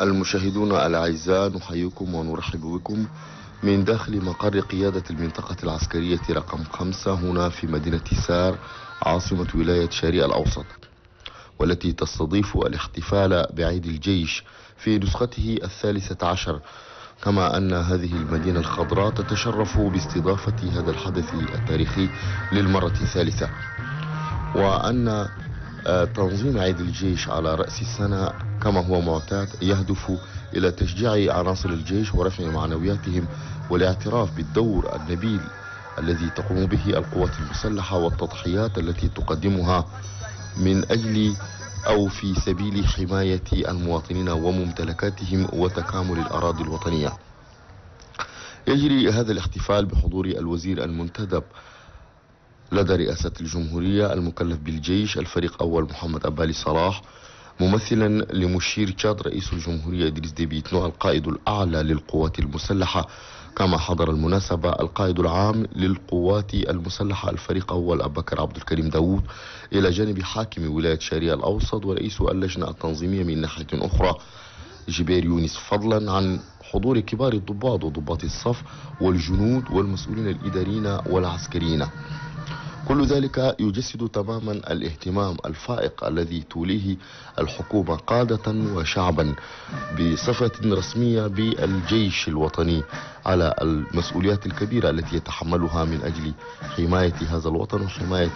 المشاهدون الأعزاء، نحييكم ونرحب بكم من داخل مقر قيادة المنطقة العسكرية رقم 5 هنا في مدينة سار عاصمة ولاية شرقي الأوسط، والتي تستضيف الاحتفال بعيد الجيش في نسخته 13. كما أن هذه المدينة الخضراء تتشرف باستضافة هذا الحدث التاريخي للمرة الثالثة، وأن تنظيم عيد الجيش على رأس السنة كما هو معتاد يهدف إلى تشجيع عناصر الجيش ورفع معنوياتهم والاعتراف بالدور النبيل الذي تقوم به القوات المسلحة والتضحيات التي تقدمها من أجل أو في سبيل حماية المواطنين وممتلكاتهم وتكامل الأراضي الوطنية. يجري هذا الاحتفال بحضور الوزير المنتدب لدى رئاسة الجمهورية المكلف بالجيش الفريق أول محمد أبالي صلاح، ممثلا لمشير تشاد رئيس الجمهورية إدريس ديبي إتنو القائد الأعلى للقوات المسلحة. كما حضر المناسبة القائد العام للقوات المسلحة الفريق أول أبو بكر عبد الكريم داوود، إلى جانب حاكم ولاية شرقي الأوسط ورئيس اللجنة التنظيمية من ناحية أخرى جبير يونس، فضلا عن حضور كبار الضباط وضباط الصف والجنود والمسؤولين الإداريين والعسكريين. كل ذلك يجسد تماما الاهتمام الفائق الذي توليه الحكومة قادة وشعبا بصفة رسمية بالجيش الوطني على المسؤوليات الكبيرة التي يتحملها من أجل حماية هذا الوطن وحماية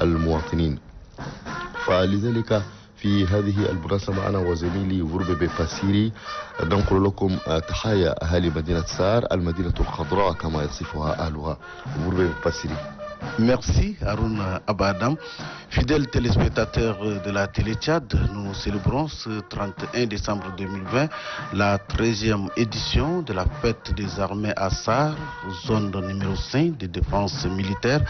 المواطنين. فلذلك في هذه المناسبة أنا وزميلي فوربي باسيري ننقل لكم تحايا أهالي مدينة سار، المدينة الخضراء كما يصفها أهلها. فوربي باسيري. Merci Haroun Abadam. Fidèles téléspectateurs de la télé Tchad, nous célébrons ce 31 décembre 2020 la 13e édition de la fête des armées à Sar, zone numéro 5 de défense militaire.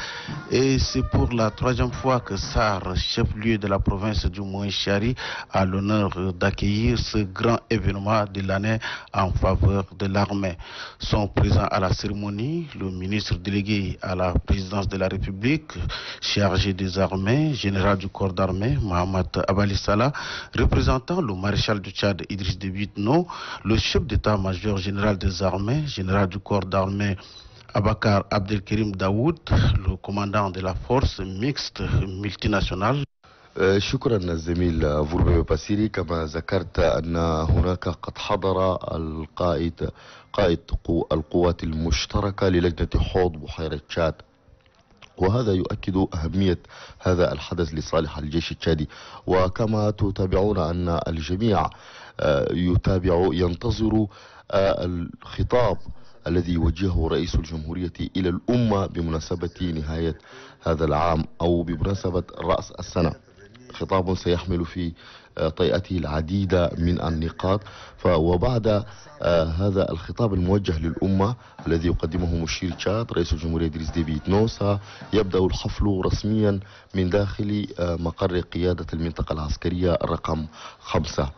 Et c'est pour la 3e fois que Sar, chef-lieu de la province du Mouinchari, a l'honneur d'accueillir ce grand événement de l'année en faveur de l'armée. Sont présents à la cérémonie le ministre délégué à la présidence de la République, chargé des armées, général du corps d'armée, Mohamed Abali Salah, représentant le maréchal du Tchad, Idriss Déby Itno, le chef d'état-major général des armées, général du corps d'armée, Abakar Abdelkerim Daoud, le commandant de la force mixte multinationale. شكرا الزميل فوربي باسيري. كما ذكرت أن هناك قد حضر قائد القوات المشتركة للجنة حوض بحيرة تشاد، وهذا يؤكد أهمية هذا الحدث لصالح الجيش التشادي. وكما تتابعون أن الجميع ينتظر الخطاب الذي يوجهه رئيس الجمهورية إلى الأمة بمناسبة نهاية هذا العام أو بمناسبة رأس السنة. خطاب سيحمل في طيئته العديد من النقاط. وبعد هذا الخطاب الموجه للأمة الذي يقدمه مشير تشاد رئيس الجمهورية إدريس ديبي إتنو، سيبدأ الحفل رسميا من داخل مقر قيادة المنطقة العسكرية رقم 5.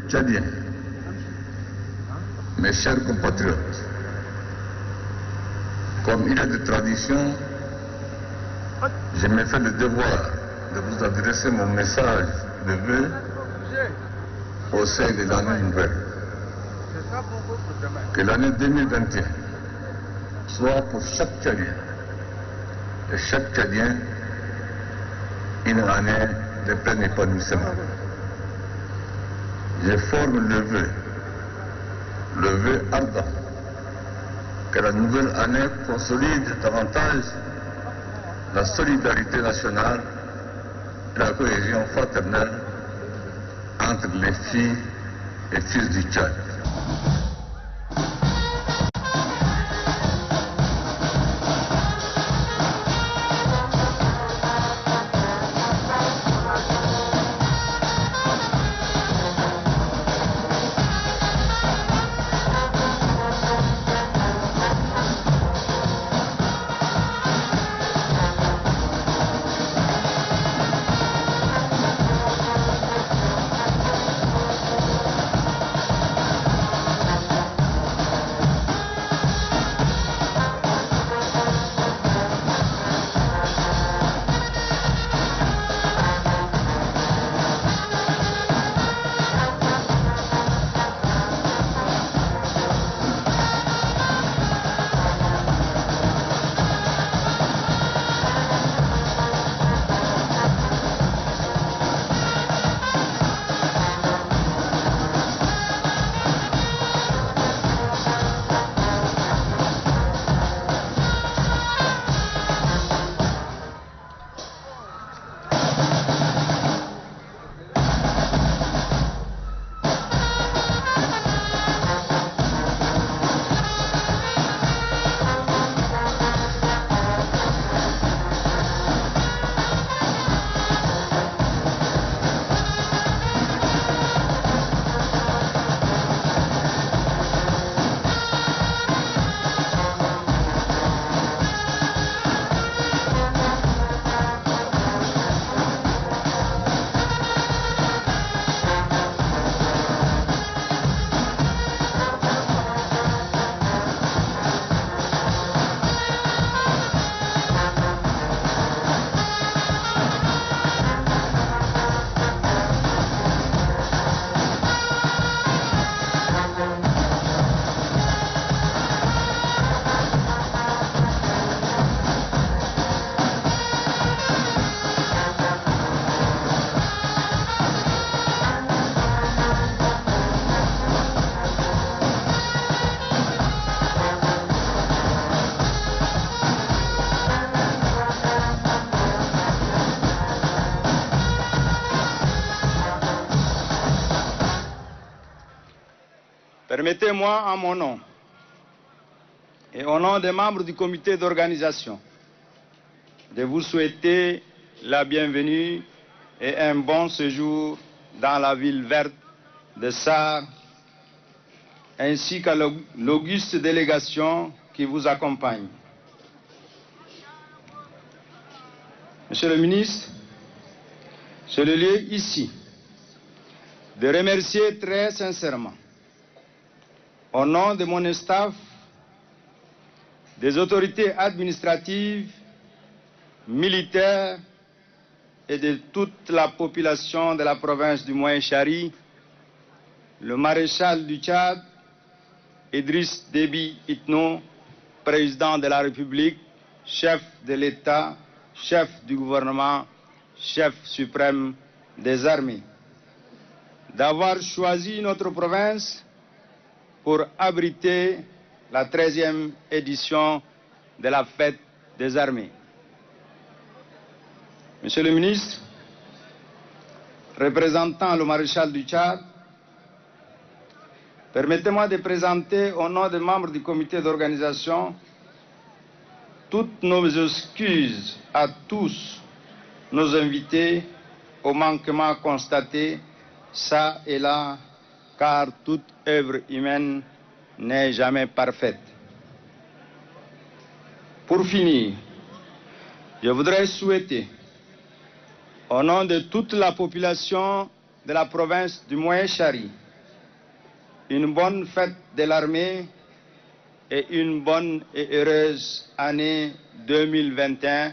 Tchadiens, mes chers compatriotes, comme il est de tradition, je me fais le devoir de vous adresser mon message de vœux au sein de l'année nouvelle. Que l'année 2021 soit pour chaque Tchadien et chaque Tchadien une année de plein épanouissement. Je forme le vœu ardent, que la nouvelle année consolide davantage la solidarité nationale et la cohésion fraternelle entre les filles et fils du Tchad. Permettez-moi, en mon nom et au nom des membres du comité d'organisation, de vous souhaiter la bienvenue et un bon séjour dans la ville verte de Sarre, ainsi qu'à l'auguste délégation qui vous accompagne. Monsieur le ministre, c'est le lieu ici de remercier très sincèrement, au nom de mon staff, des autorités administratives, militaires et de toute la population de la province du Moyen-Chari, le maréchal du Tchad, Idriss Déby Itno, président de la République, chef de l'État, chef du gouvernement, chef suprême des armées, d'avoir choisi notre province pour abriter la 13e édition de la fête des armées. Monsieur le ministre, représentant le maréchal du Tchad, permettez-moi de présenter au nom des membres du comité d'organisation toutes nos excuses à tous nos invités au manquement constaté ça et là, car toute œuvre humaine n'est jamais parfaite. Pour finir, je voudrais souhaiter, au nom de toute la population de la province du Moyen-Chari, une bonne fête de l'armée et une bonne et heureuse année 2021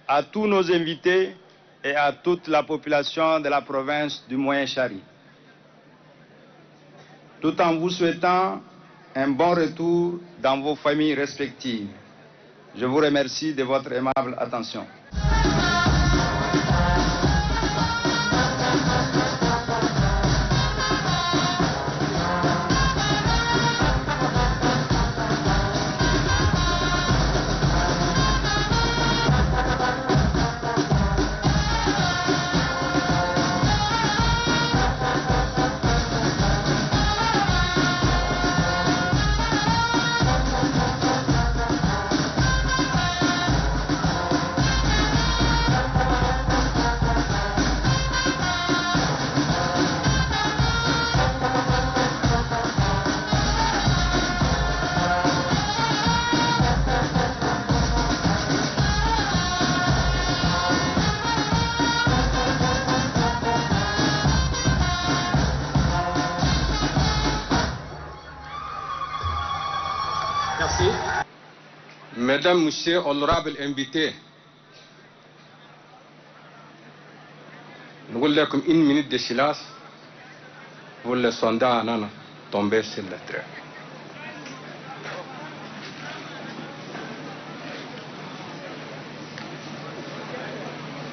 à tous nos invités et à toute la population de la province du Moyen-Chari, tout en vous souhaitant un bon retour dans vos familles respectives. Je vous remercie de votre aimable attention. Mesdames, Messieurs, honorables invités, nous voulons comme une minute de silence pour le soldat Anana tombé sur le train.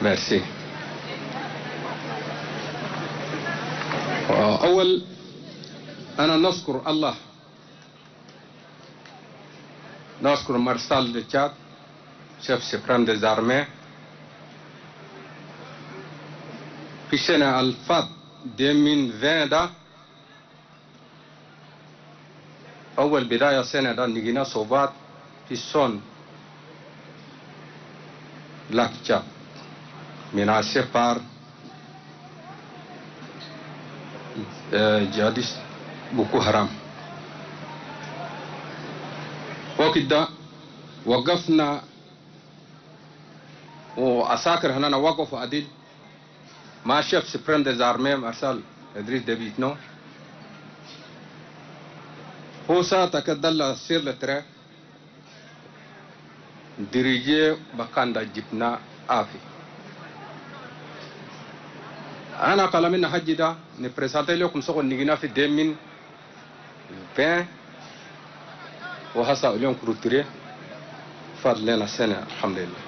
Merci. أول أنا نشكر الله نشكر مارشال de Tchad, chef suprême des armées, في سنة 2020 ده أول بداية سنة ده نجينا صوبات في صون لاك تشاد menacé par djihadistes Boko Haram. وكده وقفنا وعساكر هنا وقفوا عديد مع شيف سبريم ديز ارمي مارشال ادريس ديبي إتنو. هو ساعة كدل سير لترى ديريجي بكاندا جبنا آفي. أنا قال من حج ده نبرسالتي لكم سوق نجينا في 2020 وهسا اليوم كروتري فاد لنا سنة الحمد لله.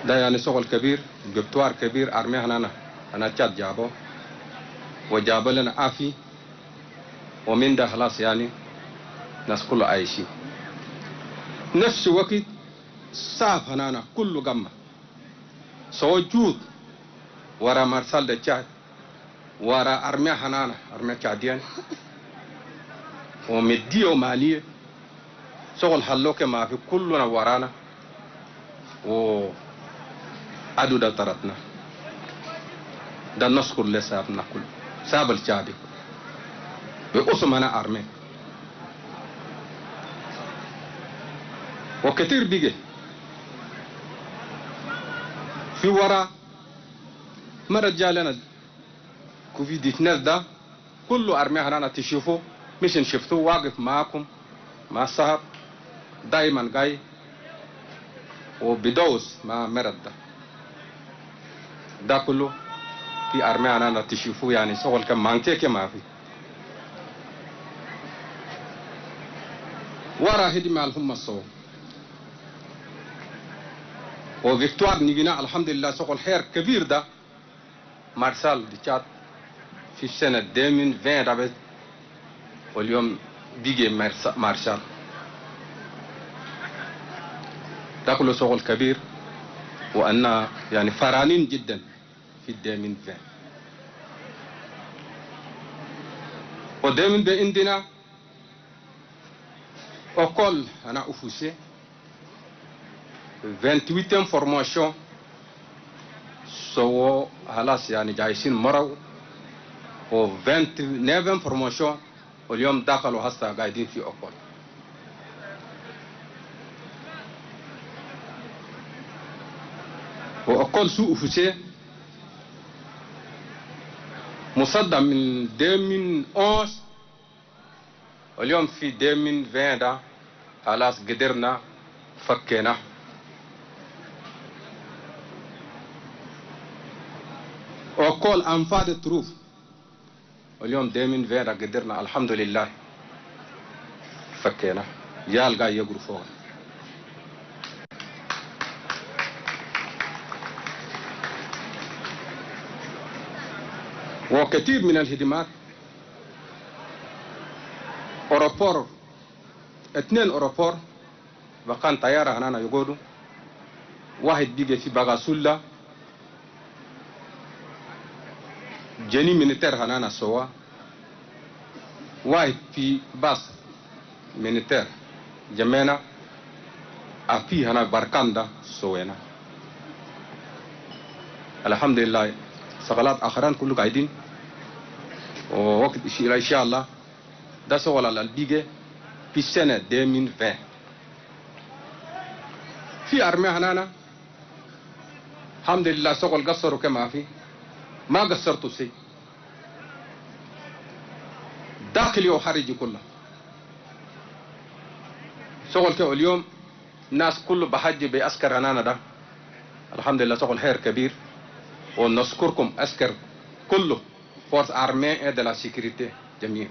ده يعني شغل كبير جبتوار كبير أرمي هنا أنا تشاد جابه وجاب لنا آفي ومن ده خلاص يعني ناس كله عايشين. نفس وقت صاف هنا كله جمع سوجود ورا مارشال de Tchad ورا أرمي هنا أرمي تشاديان ومديو مالية شغل حلوك ما في كلنا ورانا و عدو ده طرتنا ده نشكر لسابنا كل ساب الشعبي بأسمنا أرمي وكثير بيجي في ورا ما رجالنا كوفيد 19 ده كله أرمي هنا تشوفوا مش شفتوه واقف معكم مع الصاحب دايما جاي وبدوس مع مرض ده كله في أرمي هنا تشوفوا يعني شغل كم مانكي كما في ورا هدي مع الهم الصوم وفيكتوار نيجينا الحمد لله شغل خير كبير ده مارشال دي تشاد في سنة 2020 ده واليوم بيجي مارشال ده كله شغل كبير وأنا يعني فرحانين جدا في 2020 و2020 عندنا أقول أنا أفوسي 28 formation سو خلاص يعني جايشين مروا و 29 formation واليوم دخلوا هسه قاعدين في أقول وأقول سوء أفوسي مصدم من 2011 واليوم في 2020 ده خلاص قدرنا فكينا وكل أنفاد التروف واليوم 2020 قدرنا الحمد لله فكينا يالغا يغرو فوق وكثير من الهدمات. أوروبور 2 أوروبور وكان طيارة هنا يقولوا واحد بيجي في باغاسولا جني مينيتير هنا سوا واحد في باص مينيتير جمعنا أفي هنا باركاندا سوينا الحمد لله سغلات آخران كله قاعدين ووقت إن شاء الله ده سوى البيجي في السنة 2020 في أرميا هنا الحمد لله سوى قصروا كما في ما قصرتوا شيء داخلي وخارجي كله شغل كده اليوم الناس كله بحج بأسكر هنا ده الحمد لله شغل خير كبير ونشكركم أسكر كله فورس أرمي de la sécurité جميع.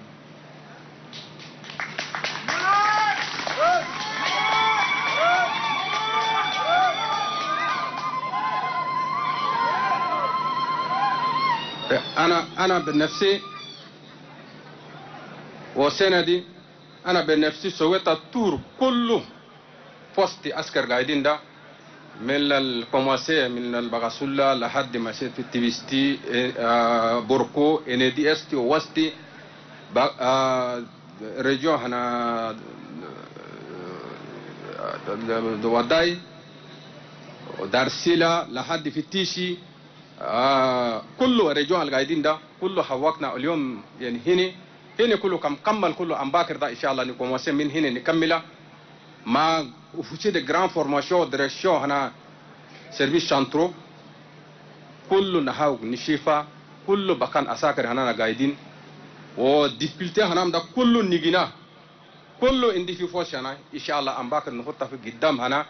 أنا بنفسي والسنة دي أنا بنفسي سويت التور كله فوستي أسكر قاعدين ده من الكوماسي من البغاسولا لحد ما سيت في تيفيستي بوركو إندي إستي ووستي ريجون هنا دواداي ودارسيلا لحد في تيشي كله ريجون القاعدين ده كله حوقنا اليوم يعني هنا كله كمل كله أمباكر ده إن شاء الله نكوماسي من هنا نكمله ما وفي de grande formation direction هنا service centraux كله نهاو نشيفا كله بكان أساكر هنا قاعدين وديفيلتي هنا ده كله نيجينا كله عندي في فوش هنا إن شاء الله أمباكر نحطه في قدام هنا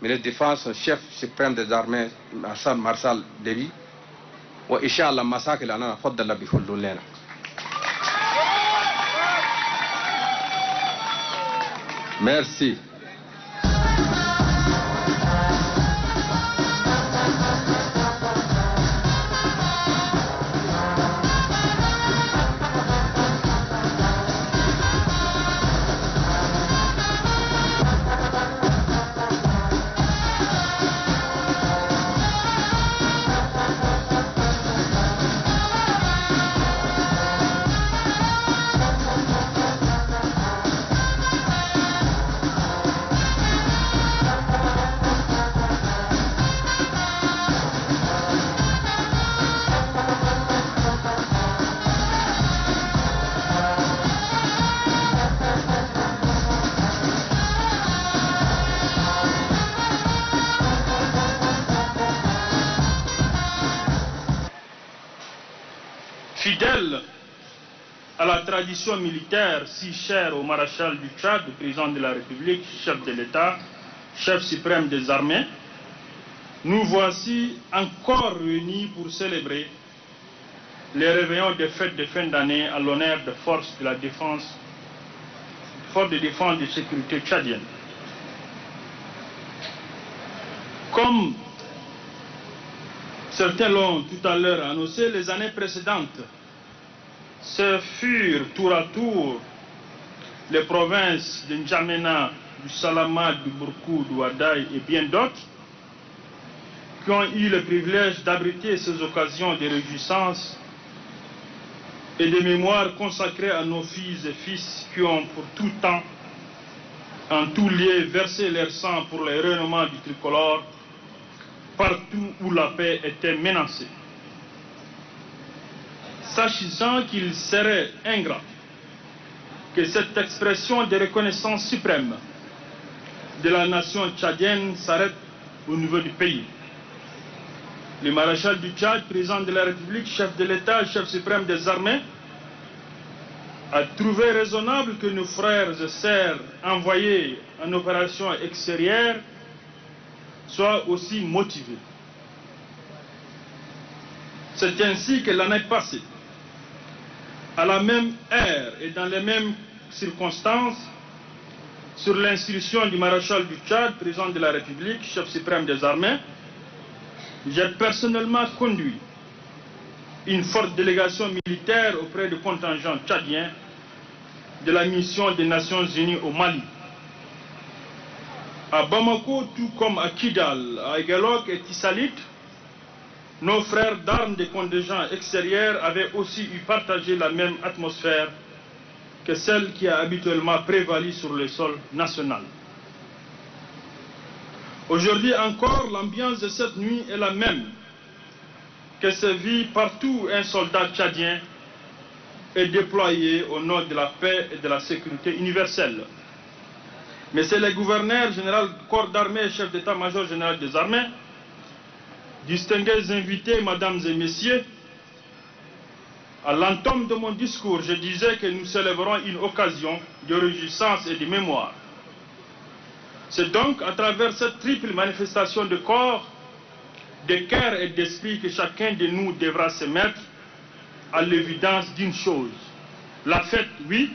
من الديفانس شيف سوبريم des armées مارسال ديبي وإن شاء الله مساكل أنا نفضل بيفضلون لنا. Merci. Fidèle à la tradition militaire si chère au maréchal du Tchad, président de la République, chef de l'État, chef suprême des armées, nous voici encore réunis pour célébrer les réveillons des fêtes de fin d'année à l'honneur des forces de défense et de sécurité tchadienne. Comme certains l'ont tout à l'heure annoncé, les années précédentes, ce furent tour à tour les provinces de N'Djamena, du Salama, du Bourkou, du Wadaï et bien d'autres qui ont eu le privilège d'abriter ces occasions de réjouissance et de mémoire consacrées à nos filles et fils qui ont pour tout temps, en tout lieu, versé leur sang pour le rayonnement du tricolore partout où la paix était menacée. Sachant qu'il serait ingrat que cette expression de reconnaissance suprême de la nation tchadienne s'arrête au niveau du pays. Le maréchal du Tchad, président de la République, chef de l'État, chef suprême des armées, a trouvé raisonnable que nos frères et sœurs envoyés en opération extérieure soient aussi motivés. C'est ainsi que l'année passée, à la même heure et dans les mêmes circonstances, sur l'instruction du maréchal du Tchad, président de la République, chef suprême des armées, j'ai personnellement conduit une forte délégation militaire auprès du contingent tchadien de la mission des Nations Unies au Mali. À Bamako, tout comme à Kidal, à Egalok et Tissalit, nos frères d'armes des contingents extérieurs avaient aussi eu partagé la même atmosphère que celle qui a habituellement prévalu sur le sol national. Aujourd'hui encore, l'ambiance de cette nuit est la même que se vit partout un soldat tchadien est déployé au nom de la paix et de la sécurité universelle. Messieurs les gouverneurs, général du corps d'armée et chef d'état-major général des armées, distingués invités, mesdames et messieurs, à l'entame de mon discours, je disais que nous célébrons une occasion de réjouissance et de mémoire. C'est donc à travers cette triple manifestation de corps, de cœur et d'esprit que chacun de nous devra se mettre à l'évidence d'une chose. La fête, oui,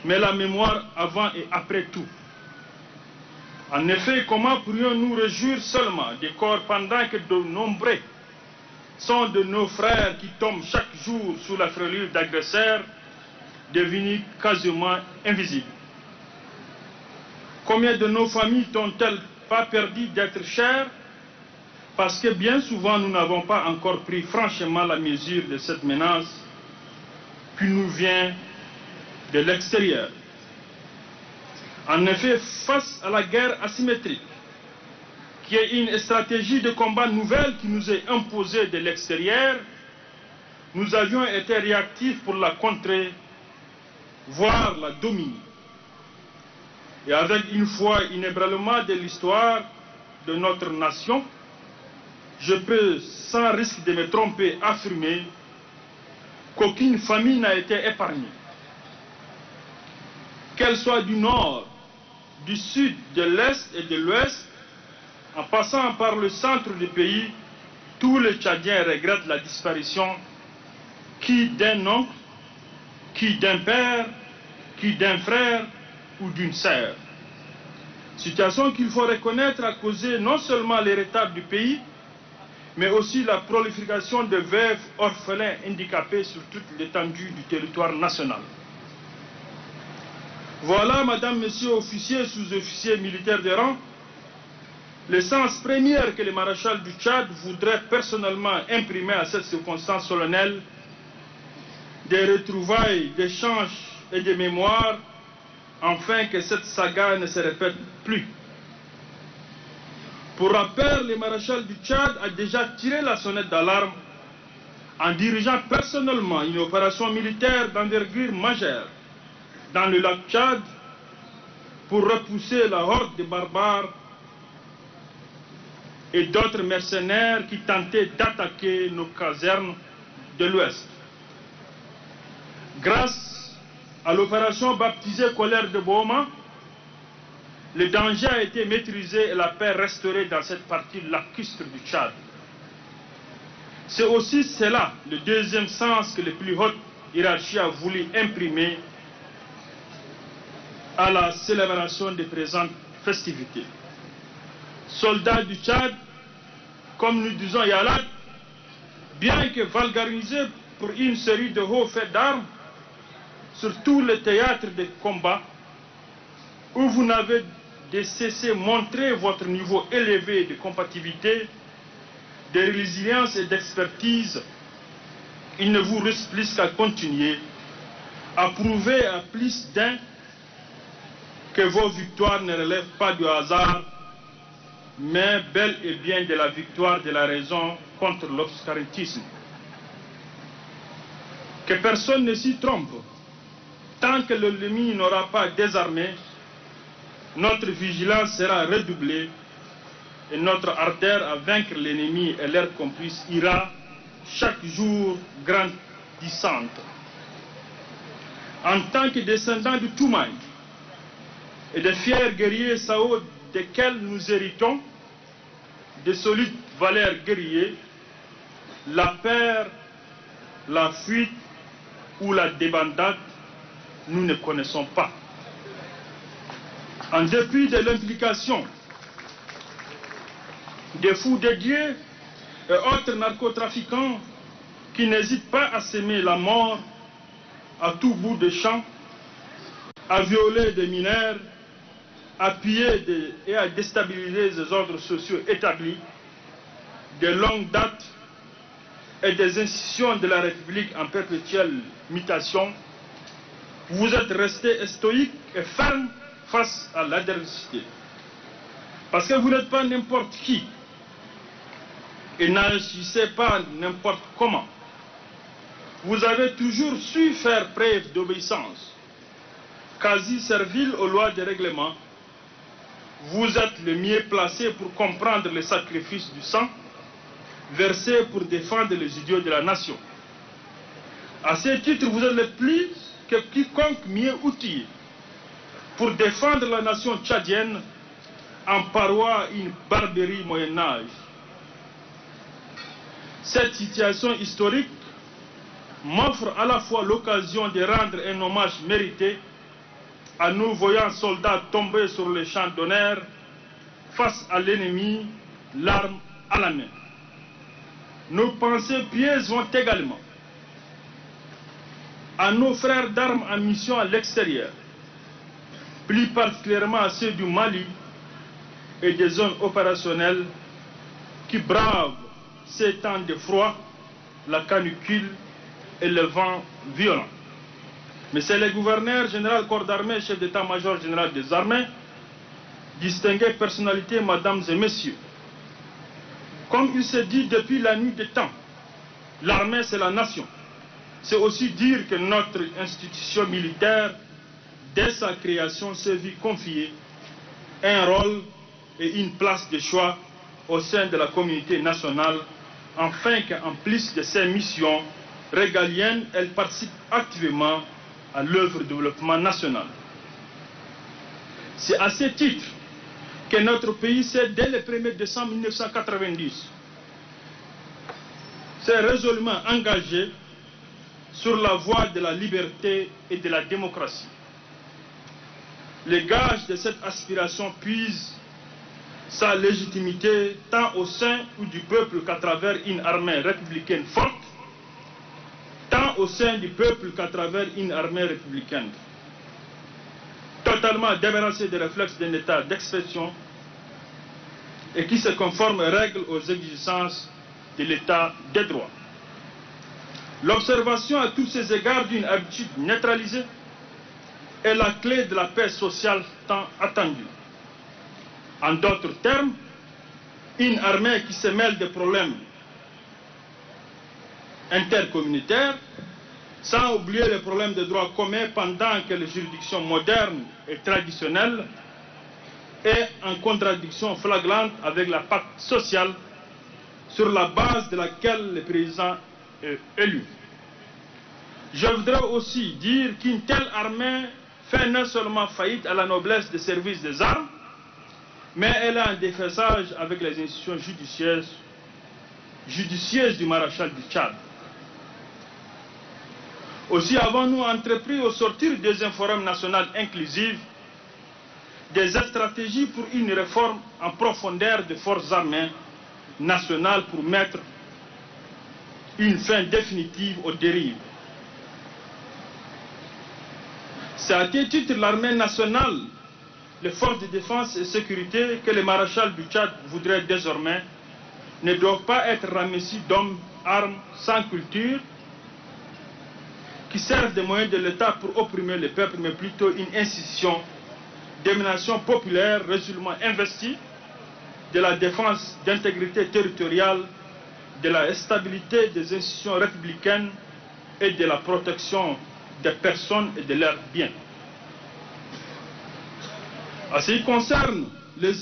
mais la mémoire avant et après tout. En effet, comment pourrions-nous réjouir seulement des corps pendant que de nombreux sont de nos frères qui tombent chaque jour sous la frêlure d'agresseurs devenus quasiment invisibles? Combien de nos familles n'ont-elles pas perdu d'être chères parce que bien souvent nous n'avons pas encore pris franchement la mesure de cette menace qui nous vient de l'extérieur. En effet, face à la guerre asymétrique, qui est une stratégie de combat nouvelle qui nous est imposée de l'extérieur, nous avions été réactifs pour la contrer, voire la dominer. Et avec une foi inébranlable de l'histoire de notre nation, je peux, sans risque de me tromper, affirmer qu'aucune famille n'a été épargnée. Qu'elle soit du nord, du sud, de l'est et de l'ouest, en passant par le centre du pays, tous les Tchadiens regrettent la disparition qui d'un oncle, qui d'un père, qui d'un frère ou d'une sœur. Situation qu'il faut reconnaître a causé non seulement l'héritage du pays, mais aussi la prolifération de veuves, orphelins, handicapés sur toute l'étendue du territoire national. Voilà, madame, messieurs, officiers, sous-officiers militaires de rang, l'essence première que le maréchal du Tchad voudrait personnellement imprimer à cette circonstance solennelle des retrouvailles, d'échanges et de mémoires, afin que cette saga ne se répète plus. Pour rappel, le maréchal du Tchad a déjà tiré la sonnette d'alarme en dirigeant personnellement une opération militaire d'envergure majeure dans le lac Tchad pour repousser la horde de barbares et d'autres mercenaires qui tentaient d'attaquer nos casernes de l'Ouest. Grâce à l'opération baptisée Colère de Boma, le danger a été maîtrisé et la paix restaurée dans cette partie lacustre du Tchad. C'est aussi cela, le deuxième sens que les plus hautes hiérarchies a voulu imprimer à la célébration des présentes festivités. Soldats du Tchad, comme nous disons Yalat, bien que vulgarisés pour une série de hauts faits d'armes sur tous les théâtres de combat, où vous n'avez de cesser montrer votre niveau élevé de compatibilité, de résilience et d'expertise, il ne vous reste plus qu'à continuer à prouver à plus d'un que vos victoires ne relèvent pas du hasard, mais bel et bien de la victoire de la raison contre l'obscurantisme. Que personne ne s'y trompe, tant que l'ennemi n'aura pas désarmé, notre vigilance sera redoublée et notre ardeur à vaincre l'ennemi et l'air complice ira chaque jour grandissante. En tant que descendants de Toumaï et de fiers guerriers Sao desquels nous héritons de solides valeurs guerriers, la peur, la fuite ou la débandade, nous ne connaissons pas. En dépit de l'implication des fous dédiés et autres narcotrafiquants qui n'hésitent pas à semer la mort à tout bout de champ, à violer des mineurs, à piller et à déstabiliser les ordres sociaux établis de longue date et des institutions de la République en perpétuelle mutation, vous êtes restés stoïques et fermes face à l'adversité. Parce que vous n'êtes pas n'importe qui et n'agissez pas n'importe comment. Vous avez toujours su faire preuve d'obéissance, quasi servile aux lois et règlements. Vous êtes le mieux placé pour comprendre les sacrifices du sang versé pour défendre les idéaux de la nation. À ce titre, vous êtes le plus que quiconque mieux outillé pour défendre la nation tchadienne en parois une barbarie Moyen-Âge. Cette situation historique m'offre à la fois l'occasion de rendre un hommage mérité à nos voyants soldats tombés sur les champs d'honneur face à l'ennemi, l'arme à la main. Nos pensées pieuses vont également à nos frères d'armes en mission à l'extérieur, plus particulièrement à ceux du Mali et des zones opérationnelles qui bravent ces temps de froid, la canicule et le vent violent. Monsieur le gouverneur général corps d'armée, chef d'état-major général des armées, distinguées personnalités, mesdames et messieurs, comme il se dit depuis la nuit des temps, l'armée c'est la nation. C'est aussi dire que notre institution militaire, dès sa création, s'est vue confier un rôle et une place de choix au sein de la communauté nationale, afin qu'en plus de ses missions régaliennes, elle participe activement à l'œuvre de développement national. C'est à ce titre que notre pays s'est, dès le 1er décembre 1990, s'est résolument engagé sur la voie de la liberté et de la démocratie. Les gages de cette aspiration puisent sa légitimité tant au sein du peuple qu'à travers une armée républicaine forte, tant au sein du peuple qu'à travers une armée républicaine totalement débarrassée des réflexes d'un état d'expression et qui se conforme aux règles, aux exigences de l'état de droit. L'observation à tous ces égards d'une habitude neutralisée est la clé de la paix sociale tant attendue. En d'autres termes, une armée qui se mêle des problèmes intercommunautaires, sans oublier les problèmes de droit commun pendant que les juridictions modernes et traditionnelles est en contradiction flagrante avec la pacte sociale sur la base de laquelle le président est élu. Je voudrais aussi dire qu'une telle armée fait non seulement faillite à la noblesse des services des armes, mais elle a un défaisage avec les institutions judicieuses du maréchal du Tchad. Aussi avons-nous entrepris au sortir des forums national inclusifs des stratégies pour une réforme en profondeur des forces armées nationales pour mettre une fin définitive aux dérives. C'est à ce titre l'armée nationale, les forces de défense et sécurité que le maréchal du Tchad voudrait désormais ne doivent pas être ramessies d'hommes, armes, sans culture, qui servent des moyens de l'État pour opprimer le peuple, mais plutôt une institution d'émanation populaire résolument investie de la défense d'intégrité territoriale, de la stabilité des institutions républicaines et de la protection des personnes et de leurs biens. En ce qui concerne les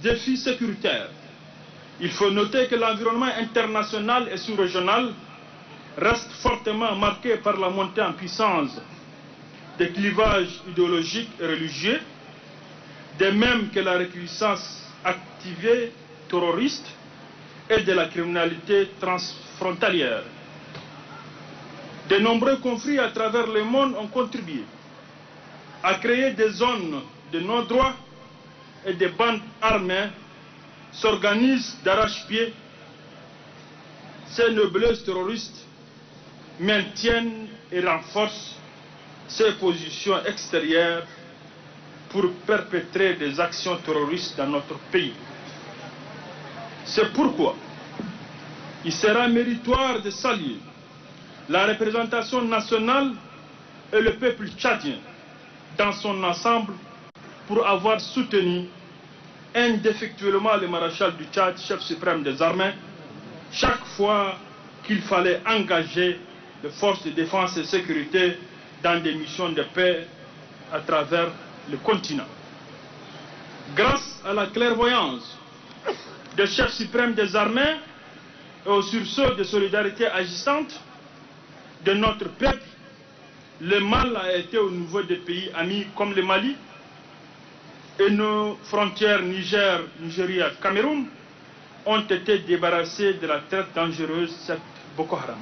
défis sécuritaires, il faut noter que l'environnement international et sous-régional reste fortement marqué par la montée en puissance des clivages idéologiques et religieux, de même que la recrudescence activée terroriste et de la criminalité transfrontalière. De nombreux conflits à travers le monde ont contribué à créer des zones de non-droit et des bandes armées s'organisent d'arrache-pied, ces nébuleuses terroristes maintiennent et renforcent ces positions extérieures pour perpétrer des actions terroristes dans notre pays. C'est pourquoi il sera méritoire de saluer la représentation nationale et le peuple tchadien dans son ensemble pour avoir soutenu indéfectuellement le maréchal du Tchad, chef suprême des armées, chaque fois qu'il fallait engager les forces de défense et de sécurité dans des missions de paix à travers le continent. Grâce à la clairvoyance des chefs suprêmes des armées et au sursaut de solidarité agissante de notre peuple, le mal a été au niveau des pays amis comme le Mali et nos frontières Niger, Nigeria, Cameroun ont été débarrassées de la traite dangereuse cette Boko Haram.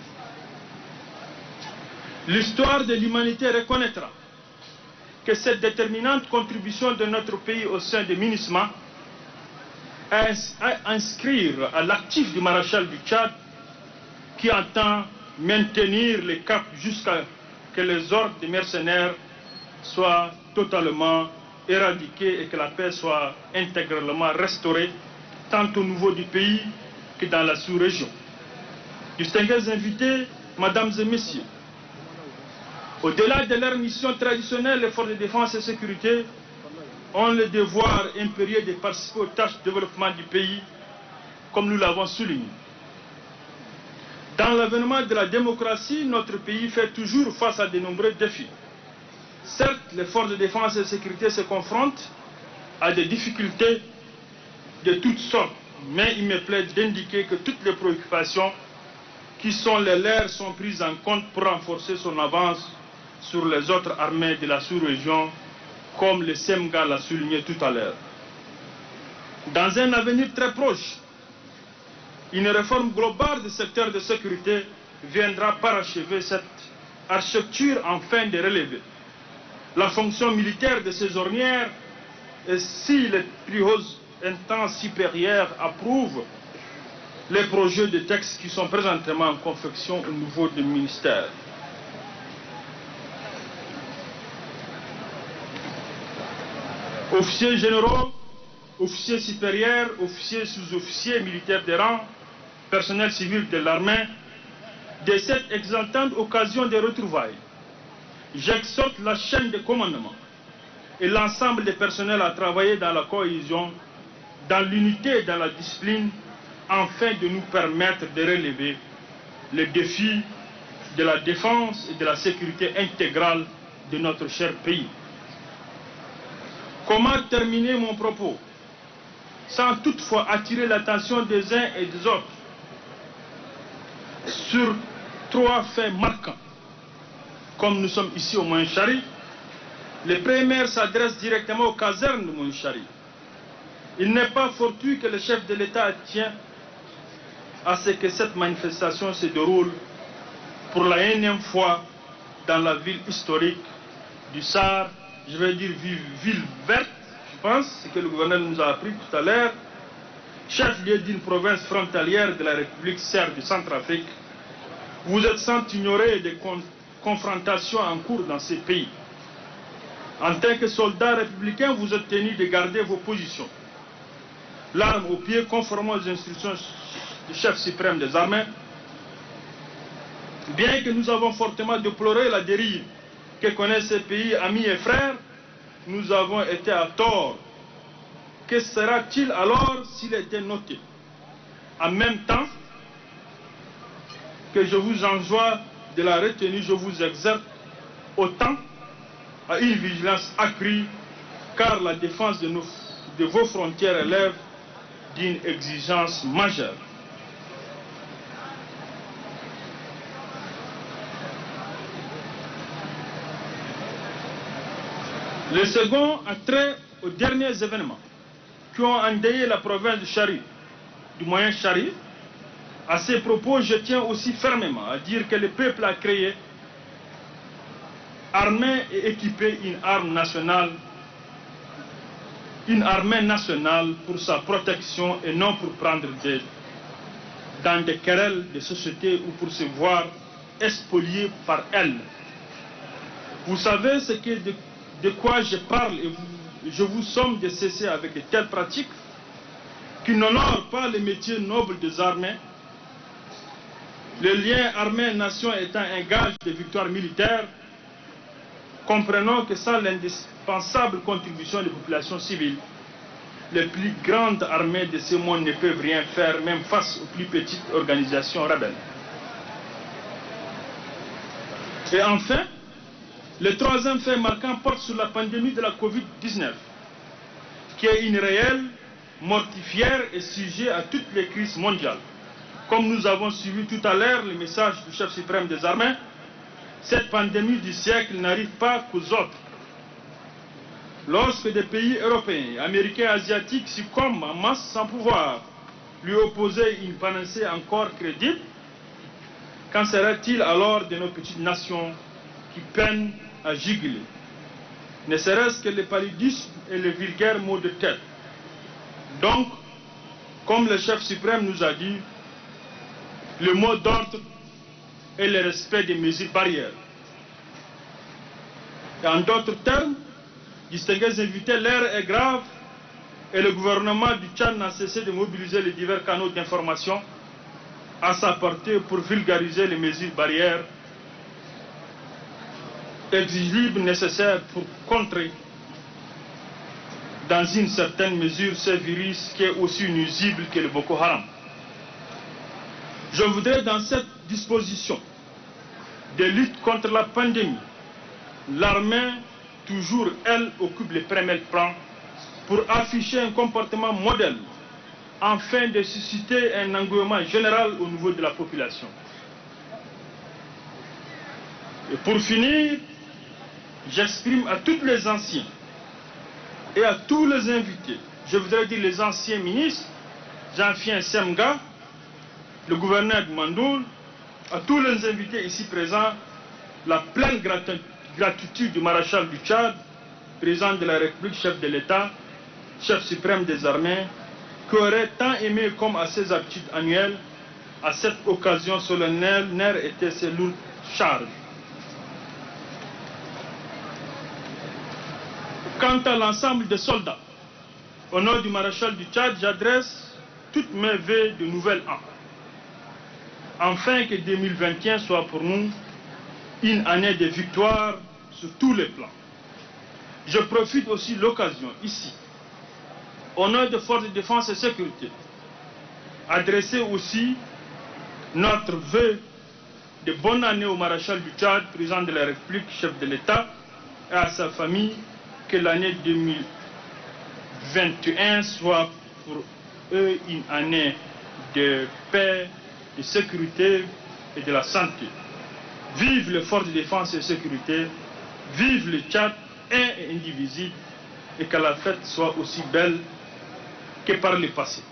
L'histoire de l'humanité reconnaîtra que cette déterminante contribution de notre pays au sein de MINUSMA à inscrire à l'actif du maréchal du Tchad qui entend maintenir le cap jusqu'à que les ordres des mercenaires soient totalement éradiqués et que la paix soit intégralement restaurée tant au niveau du pays que dans la sous-région. Distingués invités, mesdames et messieurs, au-delà de leur mission traditionnelle, les forces de défense et de sécurité ont le devoir impérieux de participer aux tâches de développement du pays, comme nous l'avons souligné. Dans l'avènement de la démocratie, notre pays fait toujours face à de nombreux défis. Certes, les forces de défense et de sécurité se confrontent à des difficultés de toutes sortes, mais il me plaît d'indiquer que toutes les préoccupations qui sont les leurs sont prises en compte pour renforcer son avance sur les autres armées de la sous-région, comme le SEMGA l'a souligné tout à l'heure. Dans un avenir très proche, une réforme globale du secteur de sécurité viendra parachever cette architecture afin de relever la fonction militaire de ces ornières et si les plus hautes instances supérieures approuvent les projets de textes qui sont présentement en confection au niveau du ministère. Officiers généraux, officiers supérieurs, officiers sous-officiers, militaires de rang, personnel civil de l'armée, de cette exaltante occasion de retrouvailles, j'exhorte la chaîne de commandement et l'ensemble des personnels à travailler dans la cohésion, dans l'unité et dans la discipline, afin de nous permettre de relever les défis de la défense et de la sécurité intégrale de notre cher pays. Comment terminer mon propos sans toutefois attirer l'attention des uns et des autres sur trois faits marquants. Comme nous sommes ici au Moyen-Chari, les premières s'adressent directement aux casernes de Moyen-Chari. Il n'est pas fortuit que le chef de l'État tient à ce que cette manifestation se déroule pour la énième fois dans la ville historique du Sar, je vais dire ville verte, je pense, ce que le gouverneur nous a appris tout à l'heure, chef-lieu d'une province frontalière de la République serbe du Centrafrique. Vous êtes sans ignorer des confrontations en cours dans ces pays. En tant que soldat républicain, vous êtes tenu de garder vos positions. L'arme au pied, conformément aux instructions du chef suprême des armées. Bien que nous avons fortement déploré la dérive que connaissent ces pays amis et frères, nous avons été à tort. Que sera-t-il alors s'il était noté? En même temps que je vous enjoins de la retenue, je vous exerce autant à une vigilance accrue, car la défense de vos frontières élève d'une exigence majeure. Le second a trait aux derniers événements qui ont endeuillé la province de Chari, du Moyen-Chari. À ces propos, je tiens aussi fermement à dire que le peuple a créé, armé et équipé une arme nationale, une armée nationale pour sa protection et non pour prendre dans des querelles de société ou pour se voir spolié par elle. Vous savez de quoi je parle et je vous somme de cesser avec de telles pratiques qui n'honorent pas le métier noble des armées. Le lien armée-nation étant un gage de victoire militaire, comprenons que sans l'indispensable contribution des populations civiles, les plus grandes armées de ce monde ne peuvent rien faire, même face aux plus petites organisations rebelles. Et enfin, le troisième fait marquant porte sur la pandémie de la Covid-19, qui est une réelle, mortifère et sujet à toutes les crises mondiales. Comme nous avons suivi tout à l'heure le message du chef suprême des armées, cette pandémie du siècle n'arrive pas qu'aux autres. Lorsque des pays européens, américains et asiatiques succombent en masse sans pouvoir lui opposer une panacée encore crédible, qu'en sera-t-il alors de nos petites nations qui peinent à juguler, ne serait-ce que le paludisme et les vulgaires maux de tête? Donc, comme le chef suprême nous a dit, le mot d'ordre est le respect des mesures barrières. Et en d'autres termes, distingués invités, l'heure est grave et le gouvernement du Tchad n'a cessé de mobiliser les divers canaux d'information à sa portée pour vulgariser les mesures barrières exigibles nécessaires pour contrer dans une certaine mesure ce virus qui est aussi nuisible que le Boko Haram. Je voudrais dans cette disposition de lutte contre la pandémie, l'armée, toujours elle, occupe les premiers plans pour afficher un comportement modèle afin de susciter un engouement général au niveau de la population. Et pour finir, j'exprime à tous les anciens et à tous les invités, je voudrais dire les anciens ministres, Jean-Fien Semga, le gouverneur de Mandoul, à tous les invités ici présents, la pleine gratitude du maréchal du Tchad, président de la République, chef de l'État, chef suprême des armées, qui aurait tant aimé comme à ses habitudes annuelles, à cette occasion solennelle, n'air était ses lourdes charges. Quant à l'ensemble des soldats, au nom du maréchal du Tchad, j'adresse toutes mes vœux de nouvel an, afin que 2021 soit pour nous une année de victoire sur tous les plans. Je profite aussi de l'occasion, ici, au nom des forces de défense et sécurité, adresser aussi notre vœu de bonne année au maréchal du Tchad, président de la République, chef de l'État, et à sa famille, que l'année 2021 soit pour eux une année de paix, de sécurité et de la santé. Vive les forces de défense et sécurité, vive le Tchad, un et indivisible, et que la fête soit aussi belle que par le passé.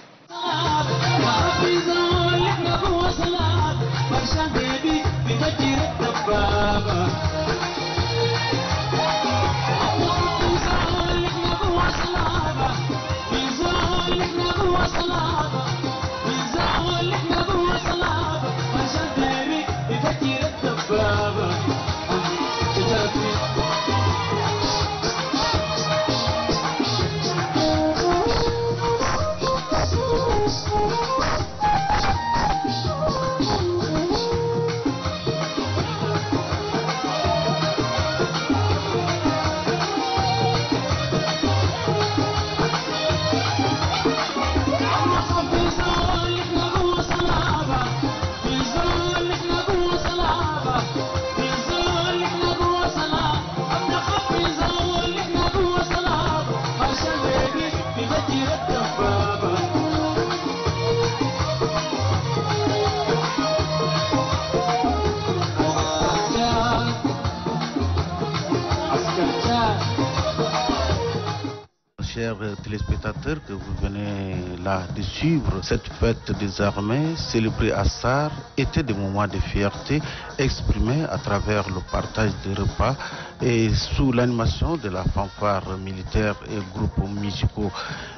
chers téléspectateurs, que vous venez là de suivre cette fête des armées célébrée à Sarre était des moments de fierté exprimés à travers le partage des repas et sous l'animation de la fanfare militaire et groupes musicaux.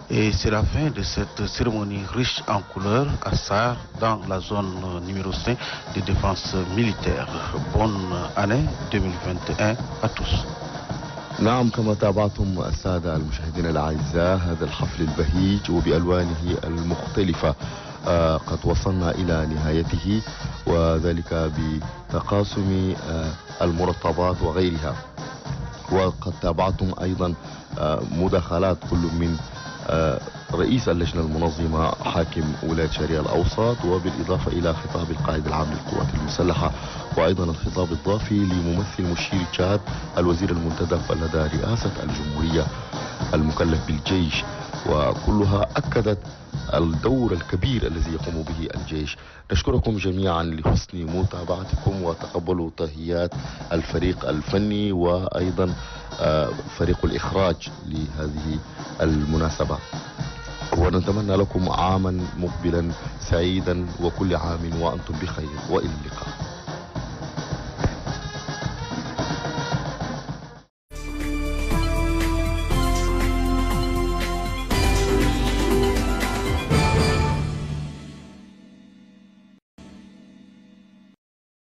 Et c'est la fin de cette cérémonie riche en couleurs à Sarre, dans la zone numéro 5 de défense militaire. Bonne année 2021 à tous. نعم، كما تابعتم السادة المشاهدين الأعزاء هذا الحفل البهيج وبألوانه المختلفة قد وصلنا إلى نهايته، وذلك بتقاسم المرتبات وغيرها. وقد تابعتم أيضا مداخلات كل من رئيس اللجنة المنظمة حاكم ولاية شرقية الأوسط، وبالإضافة إلى خطاب القائد العام للقوات المسلحة، وأيضا الخطاب الضافي لممثل مشير تشاد الوزير المنتدب لدى رئاسة الجمهورية المكلف بالجيش، وكلها أكدت الدور الكبير الذي يقوم به الجيش. نشكركم جميعا لحسن متابعتكم، وتقبلوا تحيات الفريق الفني وأيضا فريق الإخراج لهذه المناسبة، ونتمنى لكم عاما مقبلا سعيدا وكل عام وأنتم بخير، وإلى اللقاء.